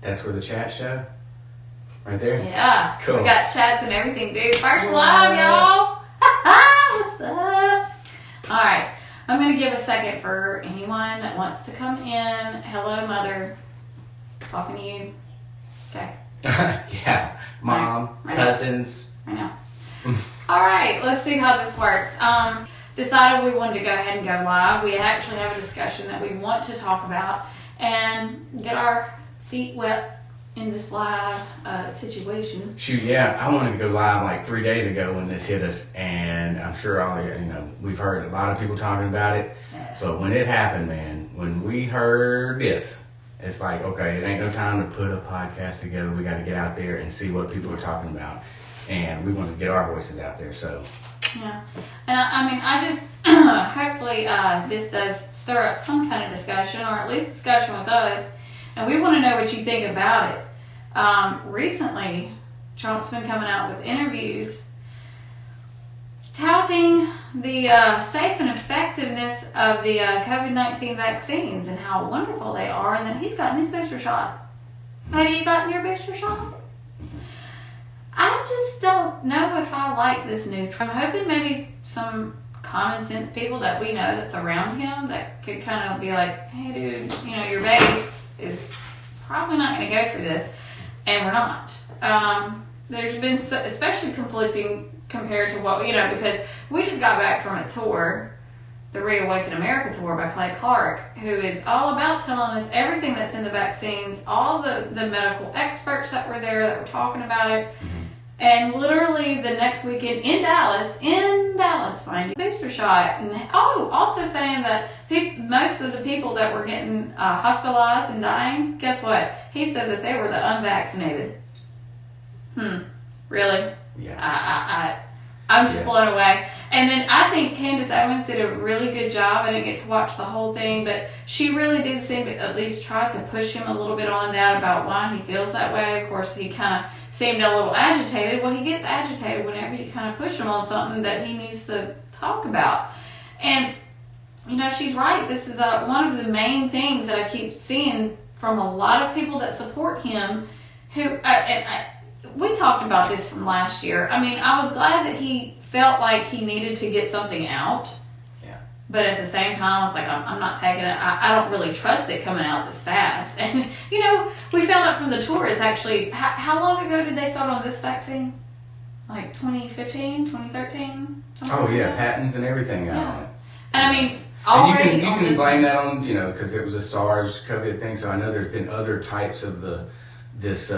That's where the chats show? Right there? Yeah. Cool. We got chats and everything, dude. First live, y'all. What's up? All right. I'm going to give a second for anyone that wants to come in. Hello, Mother. Talking to you. Okay. Yeah. Mom, Right. cousins. I know. All right. Let's see how this works. Decided we wanted to go ahead and go live. We actually have a discussion that we want to talk about and get our feet wet in this live situation. Shoot, yeah, I wanted to go live like 3 days ago when this hit us, and I'm sure we've heard a lot of people talking about it, but when it happened, man, when we heard this, it's like, okay, it ain't no time to put a podcast together. We got to get out there and see what people are talking about, and we want to get our voices out there, so. Yeah, and I just, hopefully this does stir up some kind of discussion, or at least discussion with us. And we want to know what you think about it. Recently, Trump's been coming out with interviews touting the safe and effectiveness of the COVID-19 vaccines and how wonderful they are, and that he's gotten his booster shot. Have you gotten your booster shot? I just don't know if I like this new Trump. I'm hoping maybe some common sense people that we know that's around him that could kind of be like, hey, dude, your base is probably not going to go for this, and we're not. There's been especially conflicting compared to what, because we just got back from a tour, the Reawaken America tour by Clay Clark, who is all about telling us everything that's in the vaccines, all the medical experts that were there that were talking about it. And literally the next weekend in Dallas, finding a booster shot. And also saying that most of the people that were getting hospitalized and dying, guess what? He said that they were the unvaccinated. Really? Yeah. I'm just blown away. And then I think Candace Owens did a really good job. I didn't get to watch the whole thing, but she really did seem to at least try to push him a little bit on that about why he feels that way. Of course, he kind of seemed a little agitated. Well, he gets agitated whenever you kind of push him on something that he needs to talk about. And, she's right. This is one of the main things that I keep seeing from a lot of people that support him who, we talked about this from last year. I was glad that he felt like he needed to get something out. Yeah. But at the same time, I was like, I'm not taking it. I don't really trust it coming out this fast. And, we found out from the tour is actually, how long ago did they start on this vaccine? Like 2015, 2013? Oh, yeah, patents and everything out on it. And already and you can blame that on, because it was a SARS-CoV thing, so I know there's been other types of this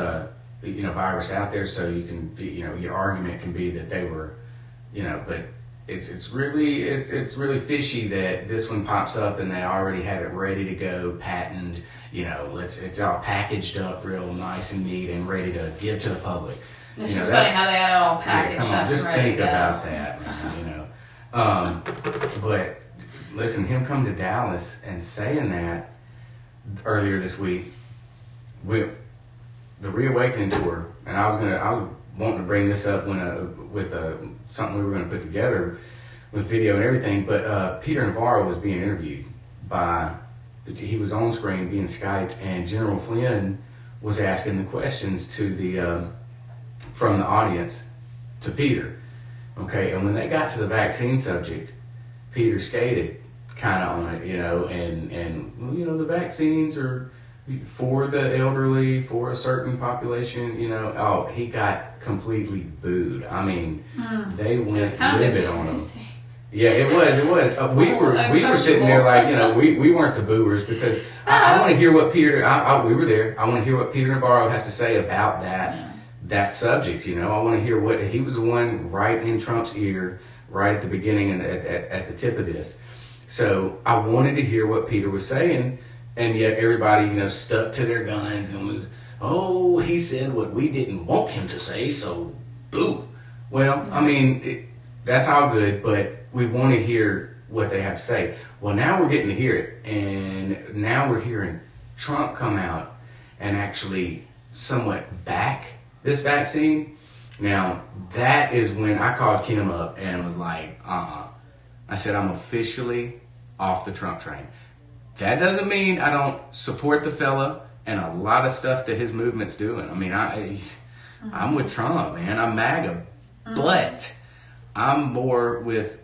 virus out there, so you can be, your argument can be that they were, but it's really fishy that this one pops up and they already have it ready to go, patented, it's all packaged up real nice and neat and ready to give to the public. It's just funny how they had it all packaged up. Come on, just think about that, but listen, him come to Dallas and saying that earlier this week, the Reawakening tour, and I was wanting to bring this up with something we were going to put together with video and everything, but Peter Navarro was being interviewed he was on screen being Skyped, and General Flynn was asking the questions from the audience to Peter. Okay, and when they got to the vaccine subject, Peter skated kind of on it, and the vaccines are for the elderly, for a certain population, he got completely booed. They went livid on him. Yeah, it was. We were sitting there like, we weren't the booers because I want to hear what Peter, we were there. I want to hear what Peter Navarro has to say about that subject, I want to hear what, he was the one right in Trump's ear, right at the beginning and at the tip of this. So I wanted to hear what Peter was saying. And yet everybody, stuck to their guns and was, he said what we didn't want him to say, so boo. Well, that's all good, but we want to hear what they have to say. Well, now we're getting to hear it, and now we're hearing Trump come out and actually somewhat back this vaccine. Now, that is when I called Kim up and was like, I said, I'm officially off the Trump train. That doesn't mean I don't support the fella. and a lot of stuff that his movement's doing. I mean, I'm with Trump, man. I'm MAGA, but I'm more with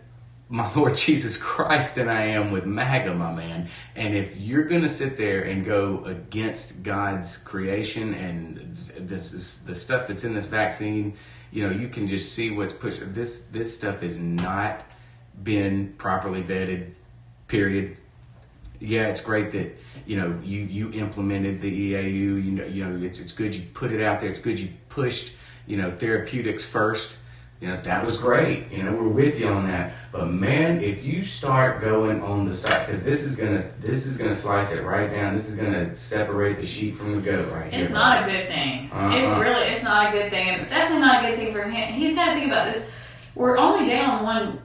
my Lord Jesus Christ than I am with MAGA, my man. And if you're going to sit there and go against God's creation and this is the stuff that's in this vaccine, you know, you can just see what's pushed. This stuff has not been properly vetted, period. Yeah, it's great that, you know, you implemented the EAU. You know, it's good you put it out there. It's good you pushed, you know, therapeutics first. You know, that was great. You know, we're with you on that. But man, if you start going on the side, because this is gonna slice it right down. This is gonna separate the sheep from the goat right here. It's not a good thing. It's not a good thing. And it's definitely not a good thing for him. He's got to think about this. We're only down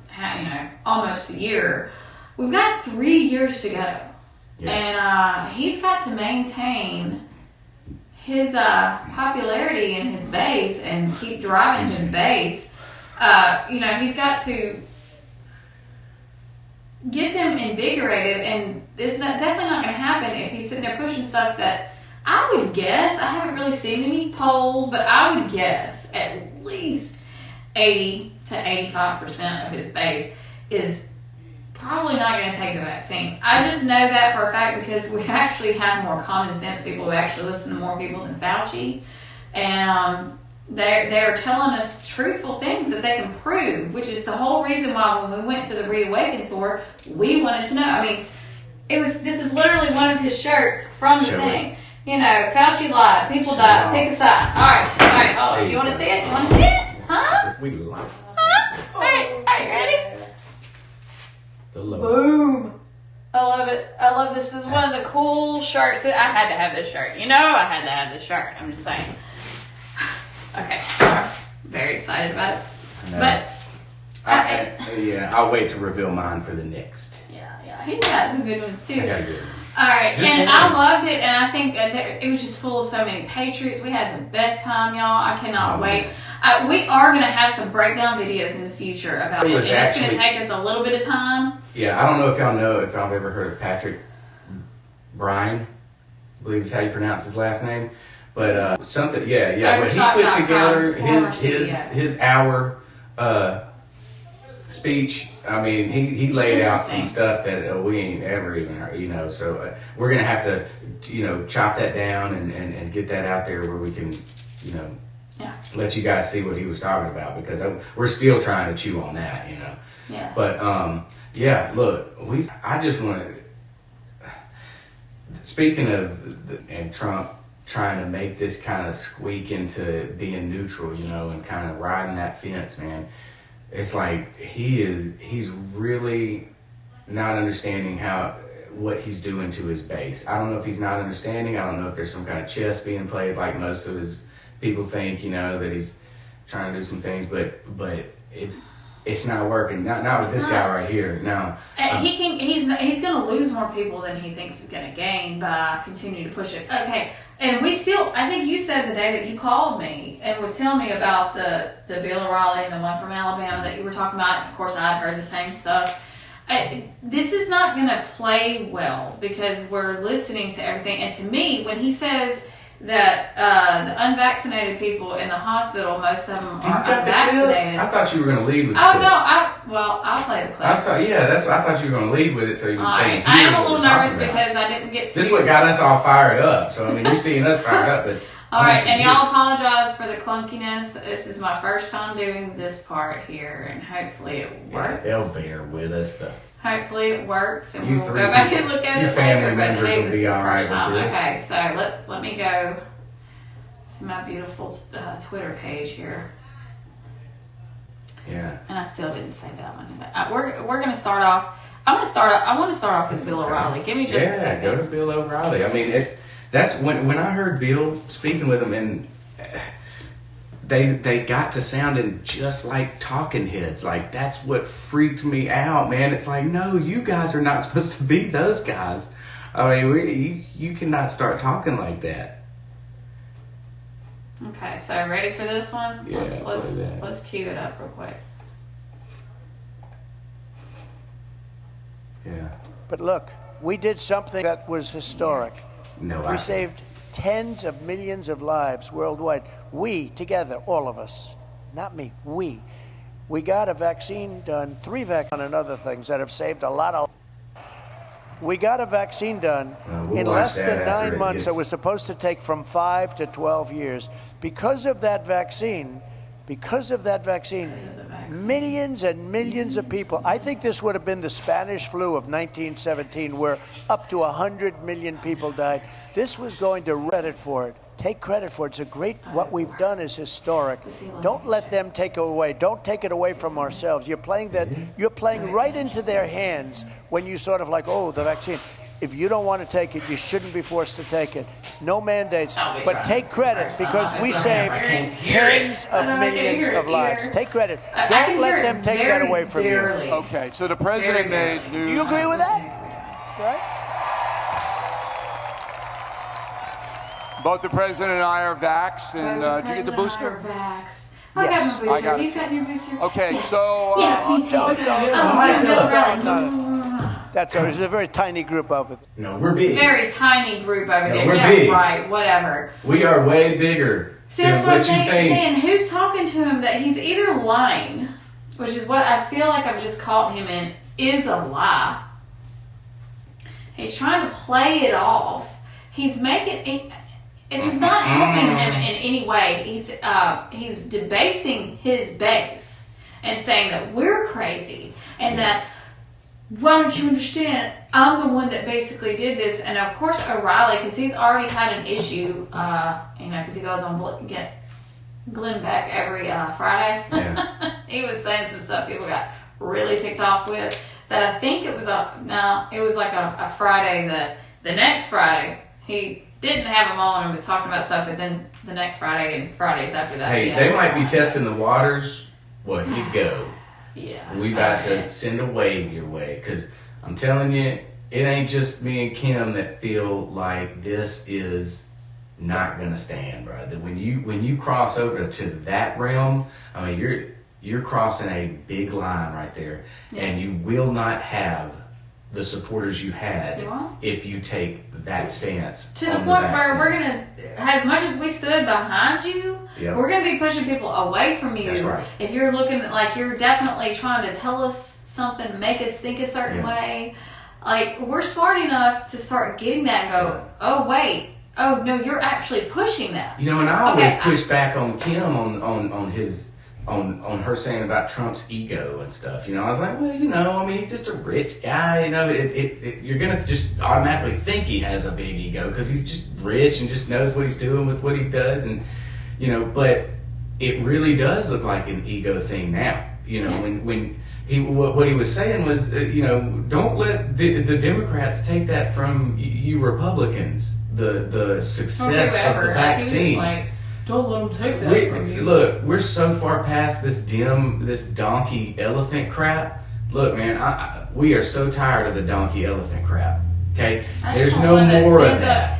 almost a year. We've got 3 years to go. Yeah. And he's got to maintain his popularity and his base and keep driving his base. You know, he's got to get them invigorated, and it's definitely not going to happen if he's sitting there pushing stuff that I would guess, I haven't really seen any polls, but I would guess at least 80 to 85% of his base is probably not going to take the vaccine. I just know that for a fact because we actually have more common sense people who actually listen to more people than Fauci. And they're telling us truthful things that they can prove, which is the whole reason why when we went to the Reawaken tour, we wanted to know. I mean, this is literally one of his shirts from the thing. You know, Fauci lied, people died, pick a side. All right, hold on. You want to see it? You want to see it? Huh? We lie. Huh? All right, you ready? Boom. I love it. I love this. This is one of the cool shirts. I had to have this shirt. You know, I had to have this shirt. I'm just saying. Okay. Very excited about it. But I'll wait to reveal mine for the next. Yeah. He got some good ones too. I got a good one. All right, and I loved it, and I think it was just full of so many patriots. We had the best time, y'all. I cannot wait. We are going to have some breakdown videos in the future about it, and it's going to take us a little bit of time. Yeah, I don't know if y'all know, if y'all have ever heard of Patrick Bryan, I believe is how you pronounce his last name. But something, when he put together his hour speech, I mean, he laid out some stuff that we ain't ever even heard, you know. So we're gonna have to, you know, chop that down and get that out there where we can, you know, let you guys see what he was talking about, because we're still trying to chew on that, you know. Yeah. But look, I just want to. Speaking of and Trump trying to make this kind of squeak into being neutral, you know, and kind of riding that fence, man. It's like he's really not understanding what he's doing to his base. I don't know if he's not understanding. I don't know if there's some kind of chess being played like most of his people think, you know, that he's trying to do some things, but it's not working. Not with this guy right here. No. He's going to lose more people than he thinks he's going to gain by continuing to push it. Okay. And I think you said the day that you called me and was telling me about the Bill O'Reilly and the one from Alabama that you were talking about. Of course, I'd heard the same stuff. This is not going to play well because we're listening to everything. And to me, when he says that the unvaccinated people in the hospital, most of them are unvaccinated. I thought you were going to lead with the clips. No, I'll play the clips. I'm sorry, I thought you were going to lead with it so you would I am a little nervous because I didn't get to. This is what got us all fired up. So, I mean, you're seeing us fired up, but. All right, and y'all apologize for the clunkiness. This is my first time doing this part here, and hopefully it works. Yeah, they'll bear with us, though. Hopefully it works, and we'll go back and look at it later. Your family members will be all right with this. Okay, so let me go to my beautiful Twitter page here. Yeah. And I still didn't say that one. We're going to start off. I want to start off with Bill O'Reilly. Give me just a second. Yeah, go to Bill O'Reilly. I mean, that's when I heard Bill speaking with him, and they got to sounding just like talking heads. Like, that's what freaked me out, man. It's like, no, you guys are not supposed to be those guys. I mean, you cannot start talking like that. Okay, so ready for this one? Yeah, let's cue it up real quick. Yeah. But look, we did something that was historic. No, we saved tens of millions of lives worldwide. We, together, all of us, not me, we got a vaccine done, 3 vaccines and other things that have saved a lot of. We got a vaccine done in less than 9 months. It was supposed to take from 5 to 12 years. Because of that vaccine, millions and millions of people. I think this would have been the Spanish flu of 1917, where up to 100 million people died. This was going to credit for it. Take credit for it. It's a great, what we've done is historic. Don't let them take it away. Don't take it away from ourselves. You're playing right into their hands when you sort of like, oh, the vaccine. If you don't want to take it, you shouldn't be forced to take it. No mandates, but take credit because we saved tens of millions of lives. Take credit. Don't let them take that away from you. Okay, so the president made news. Do you agree with that? Right? Both the president and I are vaxxed, and did you get the booster? Yes. Yes. I got my booster. You gotten your booster? Okay, so Yes, me too. That's it's a very tiny group of it. No, we're big. Very tiny group over there. We're Yeah, big. right. Whatever. We are way bigger. See, that's what than I'm you think. saying. Who's talking to him that he's either lying, which is what I feel like I've just caught him in, is a lie. He's trying to play it off. He's making it's not helping him in any way. He's debasing his base and saying that we're crazy and that, why don't you understand, I'm the one that basically did this. And of course O'Reilly, because he's already had an issue, because he goes on get Glenn Beck every Friday. Yeah. He was saying some stuff people got really ticked off with, that I think it was a Friday that the next Friday he didn't have him on and was talking about stuff, but then the next Friday and Fridays after that. Hey, they might be testing the waters. Well, you go. Yeah. We about to send a wave your way, because I'm telling you, it ain't just me and Kim that feel like this is not gonna stand, bro. That when you cross over to that realm, I mean, you're crossing a big line right there, and you will not have the supporters you had if you take that stance. To the point where we're gonna, as much as we stood behind you, we're gonna be pushing people away from you. That's right. If you're looking like you're definitely trying to tell us something, make us think a certain way, like we're smart enough to start getting that and go, oh wait, oh no, you're actually pushing that. You know, and I always push back on Kim on her saying about Trump's ego and stuff. You know, I was like, well, I mean, he's just a rich guy. You know, you're gonna just automatically think he has a big ego because he's just rich and just knows what he's doing with what he does, and but it really does look like an ego thing now. When what he was saying was, don't let the Democrats take that from you Republicans. The success of the vaccine. Don't let them take that from you. Look, we're so far past this donkey elephant crap. Look, man, we are so tired of the donkey elephant crap. Okay, there's no more of that.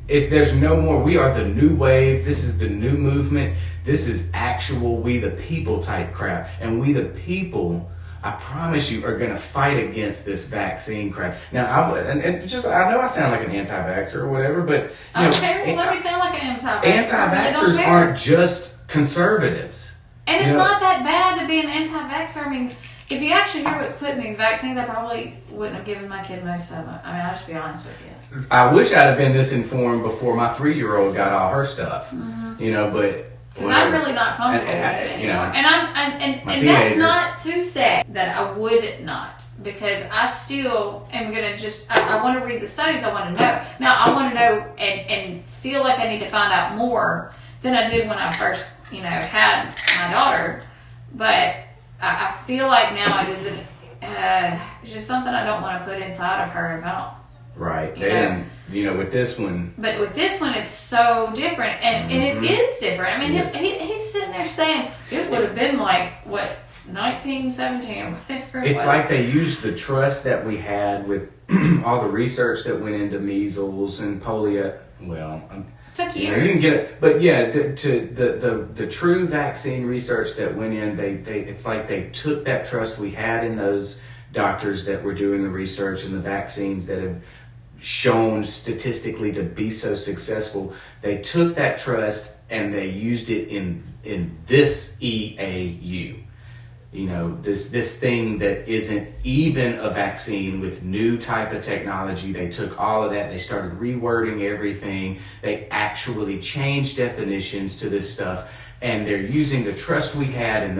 There's no more. We are the new wave. This is the new movement. This is actual we the people type crap, and we the people, I promise you, are going to fight against this vaccine crap. Now, I know I sound like an anti-vaxxer or whatever, but I don't care. Let me sound like an anti-vaxxer. Anti-vaxxers aren't just conservatives. And it's not that bad to be an anti-vaxxer. I mean, if you actually hear what's put in these vaccines, I probably wouldn't have given my kid most of them. I mean, I'll just be honest with you. I wish I'd have been this informed before my 3-year-old got all her stuff. But. Because I'm really not comfortable with it anymore. And that's not to say that I would not. Because I still am going to I want to read the studies, I want to know. Now, I want to know and feel like I need to find out more than I did when I first, had my daughter. But I feel like now it isn't, it's just something I don't want to put inside of her about. Right. And, with this one. But with this one, it's so different. And it is different. I mean, he's sitting there saying it would have been like, 1917 or whatever. It's like they used the trust that we had with all the research that went into measles and polio. Well, took years. You can get it. But yeah, to the true vaccine research that went in, it's like they took that trust we had in those doctors that were doing the research and the vaccines that have shown statistically to be so successful. They took that trust and they used it in this EAU. You know, this thing that isn't even a vaccine with new type of technology. They took all of that. They started rewording everything. They actually changed definitions to this stuff. And they're using the trust we had in